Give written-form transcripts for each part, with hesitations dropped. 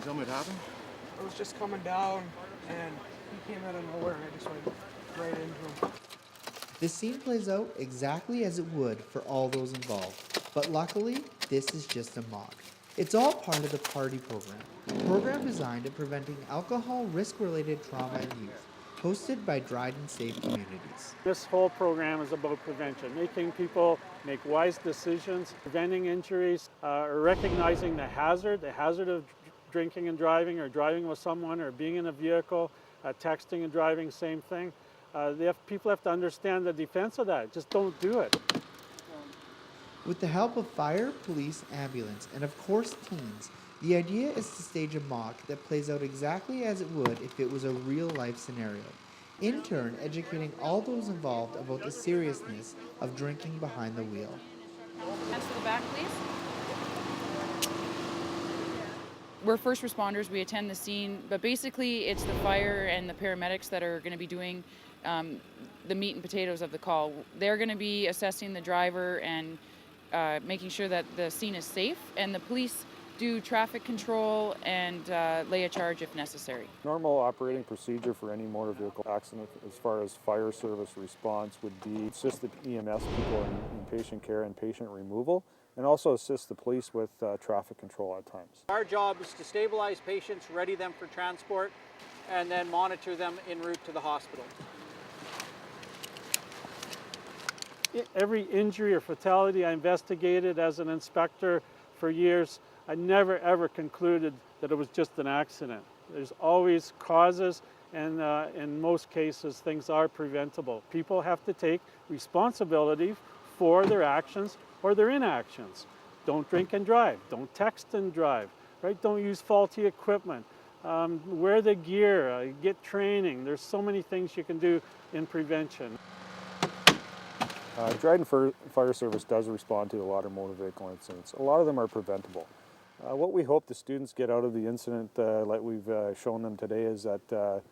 you tell me what happened? I was just coming down and he came out of nowhere and I just went right into him. The scene plays out exactly as it would for all those involved, but luckily, this is just a mock. It's all part of the P.A.R.T.Y program, a program designed at preventing alcohol risk-related trauma in youth, hosted by Dryden Safe Communities. This whole program is about prevention, making people make wise decisions, preventing injuries, recognizing the hazard of drinking and driving, or driving with someone, or being in a vehicle, texting and driving, same thing. People have to understand the defense of that. Just don't do it. With the help of fire, police, ambulance, and of course teens, the idea is to stage a mock that plays out exactly as it would if it was a real-life scenario, in turn educating all those involved about the seriousness of drinking behind the wheel. Hands to the back, please. We're first responders, we attend the scene, but basically it's the fire and the paramedics that are going to be doing the meat and potatoes of the call. They're going to be assessing the driver and making sure that the scene is safe, and the police do traffic control and lay a charge if necessary. Normal operating procedure for any motor vehicle accident as far as fire service response would be assist the EMS people in patient care and patient removal, and also assist the police with traffic control at times. Our job is to stabilize patients, ready them for transport, and then monitor them en route to the hospital. Every injury or fatality I investigated as an inspector for years, I never ever concluded that it was just an accident. There's always causes, and in most cases things are preventable. People have to take responsibility for their actions or their inactions. Don't drink and drive, don't text and drive, right? Don't use faulty equipment, wear the gear, get training. There's so many things you can do in prevention. Dryden Fire Service does respond to a lot of motor vehicle incidents. A lot of them are preventable. What we hope the students get out of the incident, like we've shown them today, is that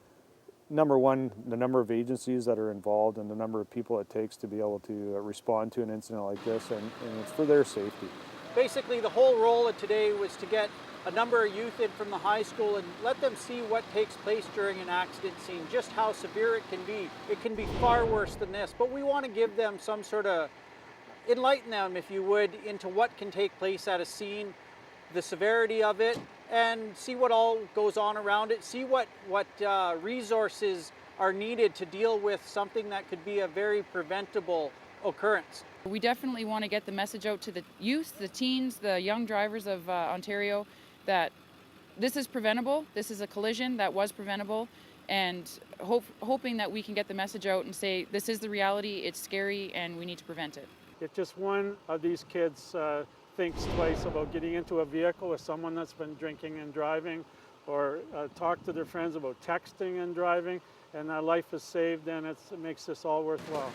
number one, the number of agencies that are involved and the number of people it takes to be able to respond to an incident like this, and it's for their safety. Basically, the whole role of today was to get a number of youth in from the high school and let them see what takes place during an accident scene, just how severe it can be. It can be far worse than this, but we want to give them some sort of, enlighten them, if you would, into what can take place at a scene, the severity of it, and see what all goes on around it, see what resources are needed to deal with something that could be a very preventable occurrence. We definitely want to get the message out to the youth, the teens, the young drivers of Ontario, that this is preventable, this is a collision that was preventable, and hoping that we can get the message out and say this is the reality, it's scary, and we need to prevent it. If just one of these kids thinks twice about getting into a vehicle with someone that's been drinking and driving, or talk to their friends about texting and driving, and their life is saved, then it makes this all worthwhile.